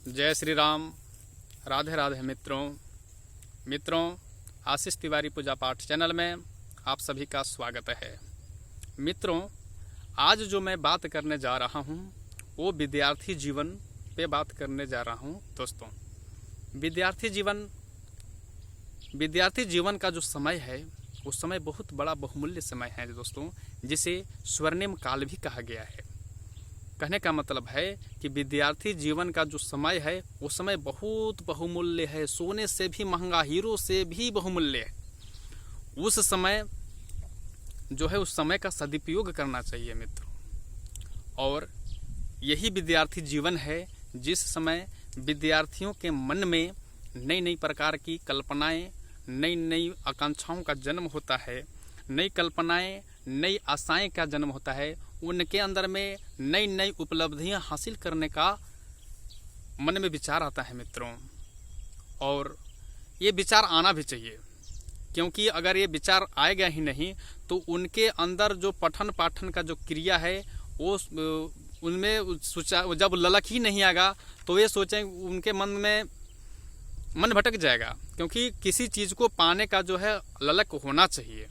जय श्री राम। राधे राधे मित्रों आशीष तिवारी पूजा पाठ चैनल में आप सभी का स्वागत है। मित्रों, आज जो मैं बात करने जा रहा हूँ वो विद्यार्थी जीवन पे बात करने जा रहा हूँ। दोस्तों, विद्यार्थी जीवन का जो समय है वो समय बहुत बड़ा बहुमूल्य समय है दोस्तों, जिसे स्वर्णिम काल भी कहा गया है। कहने का मतलब है कि विद्यार्थी जीवन का जो समय है वो समय बहुत बहुमूल्य है, सोने से भी महंगा, हीरो से भी बहुमूल्य है। उस समय जो है उस समय का सदुपयोग करना चाहिए मित्रों। और यही विद्यार्थी जीवन है जिस समय विद्यार्थियों के मन में नई नई प्रकार की कल्पनाएं, नई नई आकांक्षाओं का जन्म होता है, नई कल्पनाएं, नई आशाएं का जन्म होता है। उनके अंदर में नई नई उपलब्धियां हासिल करने का मन में विचार आता है मित्रों। और ये विचार आना भी चाहिए, क्योंकि अगर ये विचार आएगा ही नहीं तो उनके अंदर जो पठन पाठन का जो क्रिया है वो उनमें जब ललक ही नहीं आएगा तो ये सोचें, उनके मन में मन भटक जाएगा। क्योंकि किसी चीज़ को पाने का जो है ललक होना चाहिए।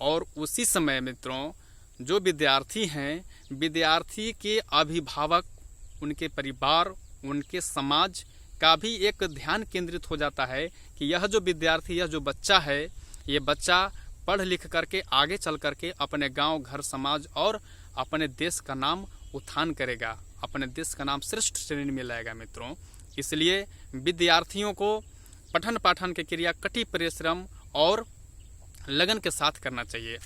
और उसी समय मित्रों जो विद्यार्थी हैं, विद्यार्थी के अभिभावक, उनके परिवार, उनके समाज का भी एक ध्यान केंद्रित हो जाता है कि यह जो विद्यार्थी, यह जो बच्चा है, ये बच्चा पढ़ लिख करके आगे चल करके अपने गांव, घर, समाज और अपने देश का नाम उत्थान करेगा, अपने देश का नाम श्रेष्ठ श्रेणी में लाएगा मित्रों। इसलिए विद्यार्थियों को पठन पाठन की क्रिया कठी परिश्रम और लगन के साथ करना चाहिए।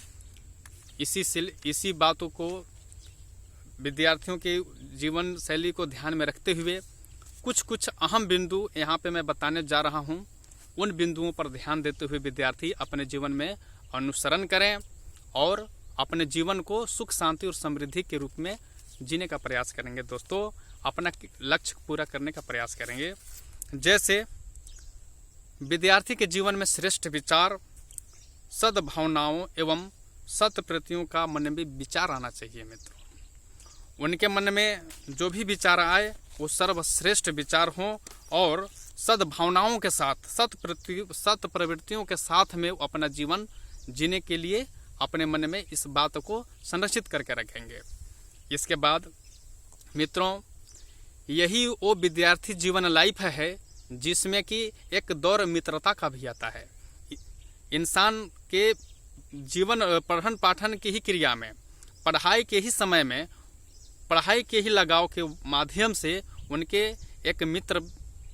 इसी बातों को, विद्यार्थियों के जीवन शैली को ध्यान में रखते हुए कुछ अहम बिंदु यहाँ पे मैं बताने जा रहा हूँ। उन बिंदुओं पर ध्यान देते हुए विद्यार्थी अपने जीवन में अनुसरण करें और अपने जीवन को सुख, शांति और समृद्धि के रूप में जीने का प्रयास करेंगे। दोस्तों, अपना लक्ष्य पूरा करने का प्रयास करेंगे। जैसे विद्यार्थी के जीवन में श्रेष्ठ विचार, सद्भावनाओं एवं सत्प्रतियों का मन में विचार आना चाहिए मित्रों। उनके मन में जो भी विचार आए वो सर्वश्रेष्ठ विचार हों और सद्भावनाओं के साथ, सत प्रवृत्तियों के साथ में अपना जीवन जीने के लिए अपने मन में इस बात को संरक्षित करके रखेंगे। इसके बाद मित्रों, यही वो विद्यार्थी जीवन लाइफ है जिसमें कि एक दौर मित्रता का भी आता है। इंसान के जीवन पठन पाठन की ही क्रिया में, पढ़ाई के ही समय में, पढ़ाई के ही लगाव के माध्यम से उनके एक मित्र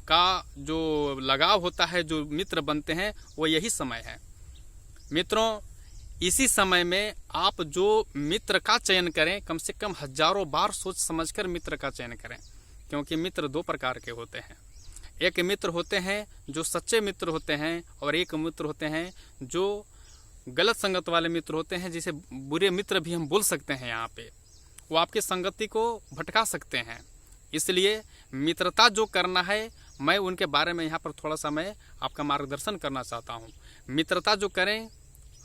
का जो लगाव होता है, जो मित्र बनते हैं, वो यही समय है मित्रों। इसी समय में आप जो मित्र का चयन करें, कम से कम हजारों बार सोच समझकर मित्र का चयन करें। क्योंकि मित्र दो प्रकार के होते हैं। एक मित्र होते हैं जो सच्चे मित्र होते हैं और एक मित्र होते हैं जो गलत संगत वाले मित्र होते हैं, जिसे बुरे मित्र भी हम बोल सकते हैं। यहाँ पे वो आपकी संगति को भटका सकते हैं। इसलिए मित्रता जो करना है, मैं उनके बारे में यहाँ पर थोड़ा सा मैं आपका मार्गदर्शन करना चाहता हूँ। मित्रता जो करें,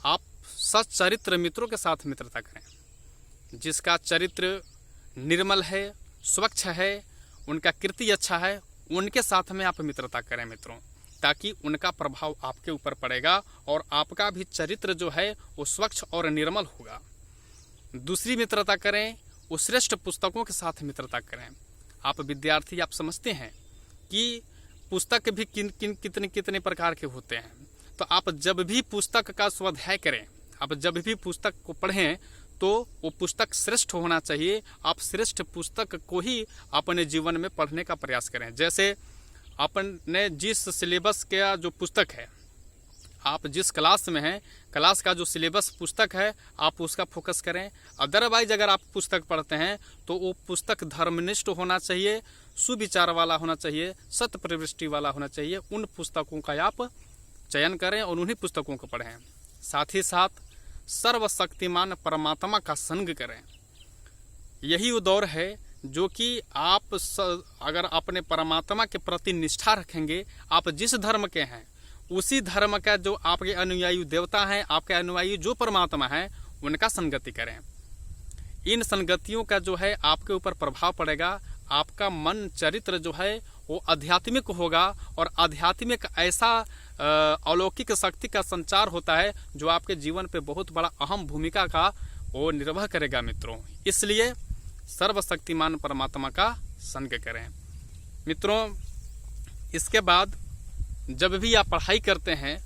आप सच्चरित्र मित्रों के साथ मित्रता करें। जिसका चरित्र निर्मल है, स्वच्छ है, उनका कीर्ति अच्छा है, उनके साथ में आप मित्रता करें मित्रों, ताकि उनका प्रभाव आपके ऊपर पड़ेगा और आपका भी चरित्र जो है वो स्वच्छ और निर्मल होगा। दूसरी मित्रता करें, वो श्रेष्ठ पुस्तकों के साथ मित्रता करें। आप विद्यार्थी, आप समझते हैं कि पुस्तक भी कितने प्रकार के होते हैं। तो आप जब भी पुस्तक का स्वाध्याय करें, आप जब भी पुस्तक को पढ़ें तो वो पुस्तक श्रेष्ठ होना चाहिए। आप श्रेष्ठ पुस्तक को ही अपने जीवन में पढ़ने का प्रयास करें। जैसे अपने जिस सिलेबस का जो पुस्तक है, आप जिस क्लास में हैं, क्लास का जो सिलेबस पुस्तक है, आप उसका फोकस करें। अदरवाइज अगर आप पुस्तक पढ़ते हैं तो वो पुस्तक धर्मनिष्ठ होना चाहिए, सुविचार वाला होना चाहिए, सत्य प्रवृत्ति वाला होना चाहिए। उन पुस्तकों का आप चयन करें और उन्हीं पुस्तकों को पढ़ें। साथ ही साथ सर्वशक्तिमान परमात्मा का संग करें। यही वो दौर है जो कि आप अगर अपने परमात्मा के प्रति निष्ठा रखेंगे, आप जिस धर्म के हैं उसी धर्म का जो आपके अनुयायी देवता हैं, आपके अनुयायी जो परमात्मा हैं, उनका संगति करें। इन संगतियों का जो है आपके ऊपर प्रभाव पड़ेगा। आपका मन चरित्र जो है वो आध्यात्मिक होगा और आध्यात्मिक ऐसा अलौकिक शक्ति का संचार होता है जो आपके जीवन पे बहुत बड़ा अहम भूमिका का वो निर्वाह करेगा मित्रों। इसलिए सर्वशक्तिमान परमात्मा का संग करें मित्रों। इसके बाद जब भी आप पढ़ाई करते हैं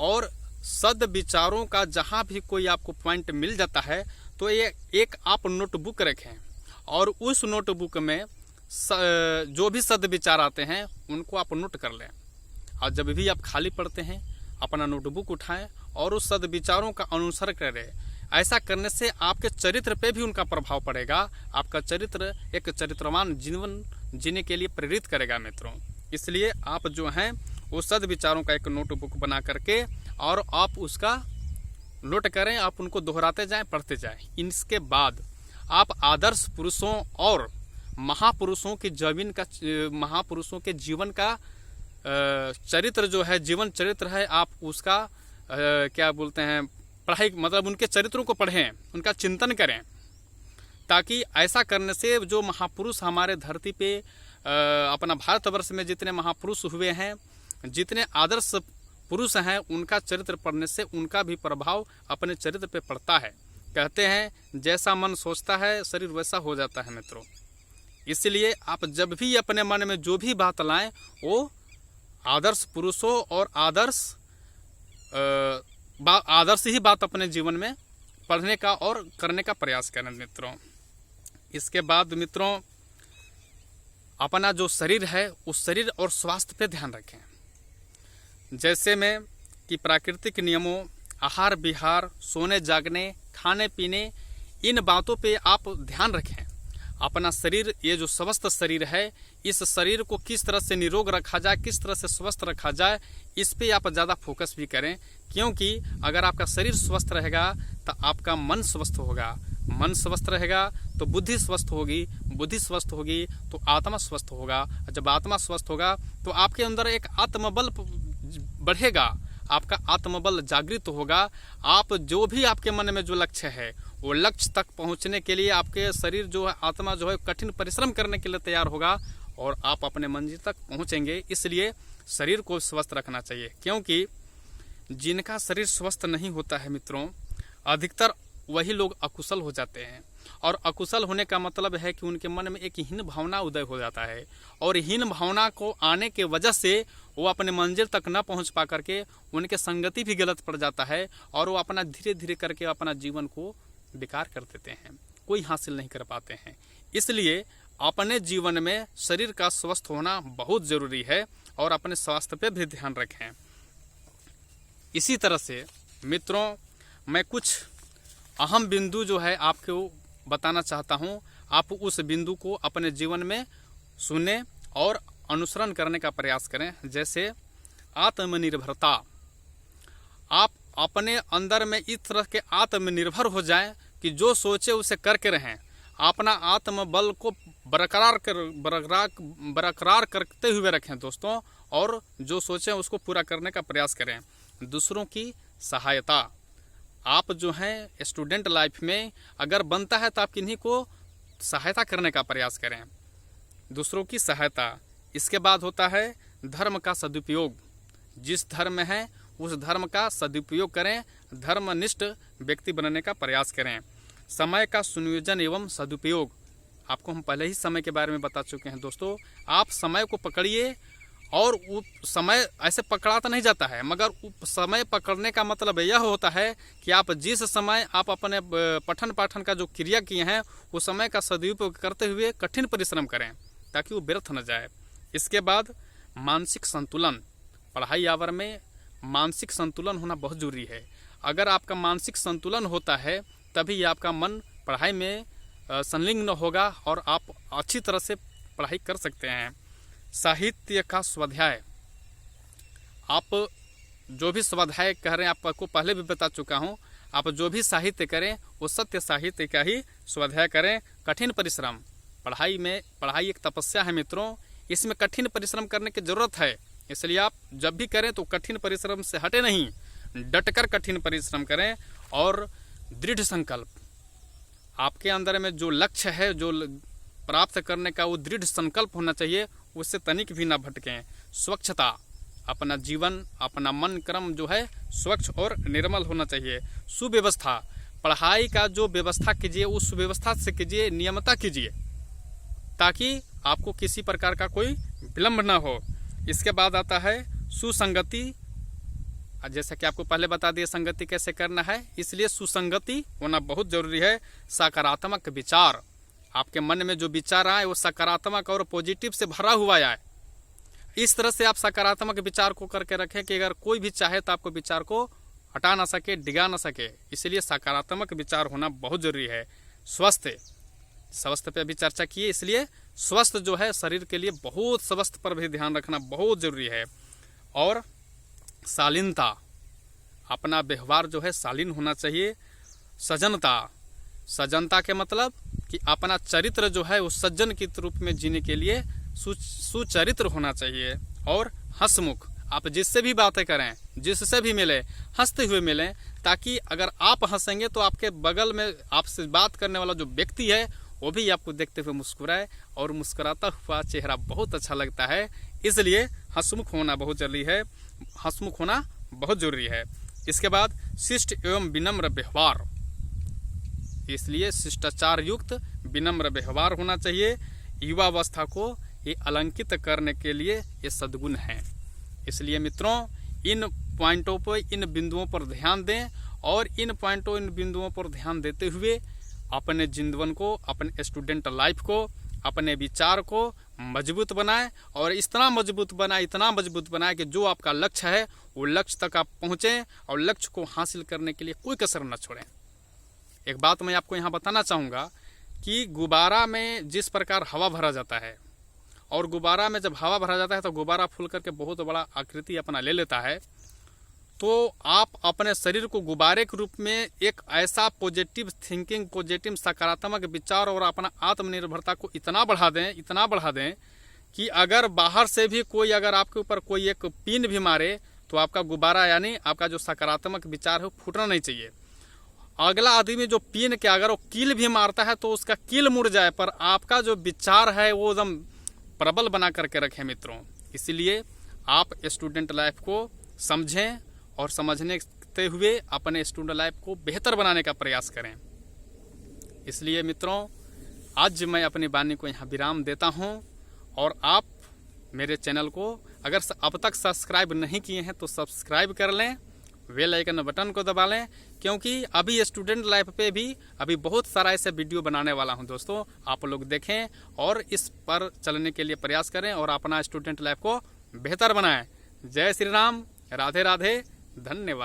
और सद विचारों का जहाँ भी कोई आपको पॉइंट मिल जाता है तो ये एक आप नोटबुक रखें और उस नोटबुक में जो भी सद विचार आते हैं उनको आप नोट कर लें। और जब भी आप खाली पढ़ते हैं अपना नोटबुक उठाएं और उस सद विचारों का अनुसरण करें। ऐसा करने से आपके चरित्र पे भी उनका प्रभाव पड़ेगा। आपका चरित्र एक चरित्रवान जीवन जीने के लिए प्रेरित करेगा मित्रों। इसलिए आप जो हैं वो सद विचारों का एक नोटबुक बना करके और आप उसका नोट करें, आप उनको दोहराते जाएं, पढ़ते जाएं। इसके बाद आप आदर्श पुरुषों और महापुरुषों के जीवन का चरित्र जो है, जीवन चरित्र है, आप उसका क्या बोलते हैं, पढ़ाई मतलब उनके चरित्रों को पढ़ें, उनका चिंतन करें, ताकि ऐसा करने से जो महापुरुष हमारे धरती पे अपना भारतवर्ष में जितने महापुरुष हुए हैं, जितने आदर्श पुरुष हैं, उनका चरित्र पढ़ने से उनका भी प्रभाव अपने चरित्र पे पड़ता है। कहते हैं जैसा मन सोचता है शरीर वैसा हो जाता है मित्रों। इसलिए आप जब भी अपने मन में जो भी बात लाएं वो आदर्श पुरुषों और आदर्श ही बात अपने जीवन में पढ़ने का और करने का प्रयास करें मित्रों। इसके बाद मित्रों अपना जो शरीर है उस शरीर और स्वास्थ्य पे ध्यान रखें। जैसे में कि प्राकृतिक नियमों, आहार विहार, सोने जागने, खाने पीने, इन बातों पे आप ध्यान रखें। अपना शरीर, ये जो स्वस्थ शरीर है, इस शरीर को किस तरह से निरोग रखा जाए, किस तरह से स्वस्थ रखा जाए, इस पे आप ज़्यादा फोकस भी करें। क्योंकि अगर आपका शरीर स्वस्थ रहेगा तो आपका मन स्वस्थ होगा, मन स्वस्थ रहेगा तो बुद्धि स्वस्थ होगी, बुद्धि स्वस्थ होगी तो आत्मा स्वस्थ होगा। जब आत्मा स्वस्थ होगा तो आपके अंदर एक आत्मबल बढ़ेगा, आपका आत्मबल जागृत होगा। आप जो भी आपके मन में जो लक्ष्य है वो लक्ष्य तक पहुंचने के लिए आपके शरीर जो है, आत्मा जो है, कठिन परिश्रम करने के लिए तैयार होगा और आप अपने मंजिल तक पहुंचेंगे। इसलिए शरीर को स्वस्थ रखना चाहिए, क्योंकि जिनका शरीर स्वस्थ नहीं होता है मित्रों, अधिकतर वही लोग अकुशल हो जाते हैं। और अकुशल होने का मतलब है कि उनके मन में एक हीन भावना उदय हो जाता है और हीन भावना को आने के वजह से वो अपने मंजिल तक न पहुंच पा करके उनके संगति भी गलत पड़ जाता है और वो अपना धीरे धीरे करके अपना जीवन को बेकार कर देते हैं, कोई हासिल नहीं कर पाते हैं। इसलिए अपने जीवन में शरीर का स्वस्थ होना बहुत ज़रूरी है और अपने स्वास्थ्य पे भी ध्यान रखें। इसी तरह से मित्रों मैं कुछ अहम बिंदु जो है आपको बताना चाहता हूँ। आप उस बिंदु को अपने जीवन में सुने और अनुसरण करने का प्रयास करें। जैसे आत्मनिर्भरता, आप अपने अंदर में इस तरह के आत्मनिर्भर हो जाएं कि जो सोचे उसे करके रहें। अपना आत्मबल को बरकरार करते हुए रखें दोस्तों, और जो सोचें उसको पूरा करने का प्रयास करें। दूसरों की सहायता, आप जो हैं स्टूडेंट लाइफ में अगर बनता है तो आप किन्हीं को सहायता करने का प्रयास करें, दूसरों की सहायता। इसके बाद होता है धर्म का सदुपयोग। जिस धर्म में है उस धर्म का सदुपयोग करें, धर्मनिष्ठ व्यक्ति बनने का प्रयास करें। समय का सुनियोजन एवं सदुपयोग, आपको हम पहले ही समय के बारे में बता चुके हैं दोस्तों। आप समय को पकड़िए, और समय ऐसे पकड़ा तो नहीं जाता है, मगर समय पकड़ने का मतलब यह होता है कि आप जिस समय आप अपने पठन पाठन का जो क्रिया किए हैं उस समय का सदुपयोग करते हुए कठिन परिश्रम करें ताकि वो व्यर्थ न जाए। इसके बाद मानसिक संतुलन, पढ़ाई आवर में मानसिक संतुलन होना बहुत जरूरी है। अगर आपका मानसिक संतुलन होता है तभी आपका मन पढ़ाई में संलग्न होगा और आप अच्छी तरह से पढ़ाई कर सकते हैं। साहित्य का स्वाध्याय, आप जो भी स्वाध्याय कह रहे हैं आपको पहले भी बता चुका हूँ। आप जो भी साहित्य करें वो सत्य साहित्य का ही स्वाध्याय करें। कठिन परिश्रम, पढ़ाई एक तपस्या है मित्रों, इसमें कठिन परिश्रम करने की जरूरत है। इसलिए आप जब भी करें तो कठिन परिश्रम से हटे नहीं, डटकर कठिन परिश्रम करें। और दृढ़ संकल्प, आपके अंदर में जो लक्ष्य है जो प्राप्त करने का वो दृढ़ संकल्प होना चाहिए, उससे तनिक भी ना भटकें। स्वच्छता, अपना जीवन, अपना मन क्रम जो है स्वच्छ और निर्मल होना चाहिए। सुव्यवस्था, पढ़ाई का जो व्यवस्था कीजिए उस सुव्यवस्था से कीजिए, नियमता कीजिए, ताकि आपको किसी प्रकार का कोई विलम्ब ना हो। इसके बाद आता है सुसंगति। जैसा कि आपको पहले बता दिया संगति कैसे करना है, इसलिए सुसंगति होना बहुत जरूरी है। सकारात्मक विचार, आपके मन में जो विचार आए वो सकारात्मक और पॉजिटिव से भरा हुआ आए। इस तरह से आप सकारात्मक विचार को करके रखें कि अगर कोई भी चाहे तो आपको विचार को हटा ना सके, डिगा ना सके, इसलिए सकारात्मक विचार होना बहुत जरूरी है। स्वास्थ्य पे भी चर्चा किए, इसलिए स्वस्थ जो है शरीर के लिए बहुत स्वास्थ्य पर भी ध्यान रखना बहुत जरूरी है। और शालीनता, अपना व्यवहार जो है शालीन होना चाहिए। सज्जनता के मतलब कि अपना चरित्र जो है उस सज्जन के रूप में जीने के लिए सुचरित्र होना चाहिए। और हंसमुख, आप जिससे भी बातें करें, जिससे भी मिले, हंसते हुए मिलें, ताकि अगर आप हंसेंगे तो आपके बगल में आपसे बात करने वाला जो व्यक्ति है वो भी आपको देखते हुए मुस्कुराए, और मुस्कुराता हुआ चेहरा बहुत अच्छा लगता है। इसलिए हंसमुख होना बहुत जरूरी है, हंसमुख होना बहुत जरूरी है। इसके बाद शिष्ट एवं विनम्र व्यवहार, इसलिए शिष्टाचार युक्त विनम्र व्यवहार होना चाहिए। युवावस्था को ये अलंकित करने के लिए ये सद्गुण है। इसलिए मित्रों, इन पॉइंटों पर, इन बिंदुओं पर ध्यान दें, और इन पॉइंटों, इन बिंदुओं पर ध्यान देते हुए अपने जीवन को, अपने स्टूडेंट लाइफ को, अपने विचार को मजबूत बनाएं, और इतना मजबूत बनाए कि जो आपका लक्ष्य है वो लक्ष्य तक आप पहुँचें, और लक्ष्य को हासिल करने के लिए कोई कसर न छोड़ें। एक बात मैं आपको यहाँ बताना चाहूँगा कि गुब्बारा में जिस प्रकार हवा भरा जाता है, और गुब्बारा में जब हवा भरा जाता है तो गुब्बारा फूल करके बहुत बड़ा आकृति अपना ले लेता है। तो आप अपने शरीर को गुब्बारे के रूप में एक ऐसा पॉजिटिव थिंकिंग, पॉजिटिव सकारात्मक विचार और अपना आत्मनिर्भरता को इतना बढ़ा दें कि अगर बाहर से भी कोई अगर आपके ऊपर कोई एक पिन भी मारे तो आपका गुब्बारा यानी आपका जो सकारात्मक विचार है वो फूटना नहीं चाहिए। अगला आदमी जो पिन के अगर वो कील भी मारता है तो उसका कील मुड़ जाए, पर आपका जो विचार है वो एकदम प्रबल बना करके रखें मित्रों। इसलिए आप स्टूडेंट लाइफ को समझें, और समझने हुए अपने स्टूडेंट लाइफ को बेहतर बनाने का प्रयास करें। इसलिए मित्रों, आज मैं अपनी वाणी को यहाँ विराम देता हूँ, और आप मेरे चैनल को अगर अब तक सब्सक्राइब नहीं किए हैं तो सब्सक्राइब कर लें, बेल आइकन बटन को दबा लें, क्योंकि अभी स्टूडेंट लाइफ पे भी अभी बहुत सारा ऐसे वीडियो बनाने वाला हूं दोस्तों। आप लोग देखें और इस पर चलने के लिए प्रयास करें, और अपना स्टूडेंट लाइफ को बेहतर बनाएं। जय श्री राम, राधे राधे, धन्यवाद।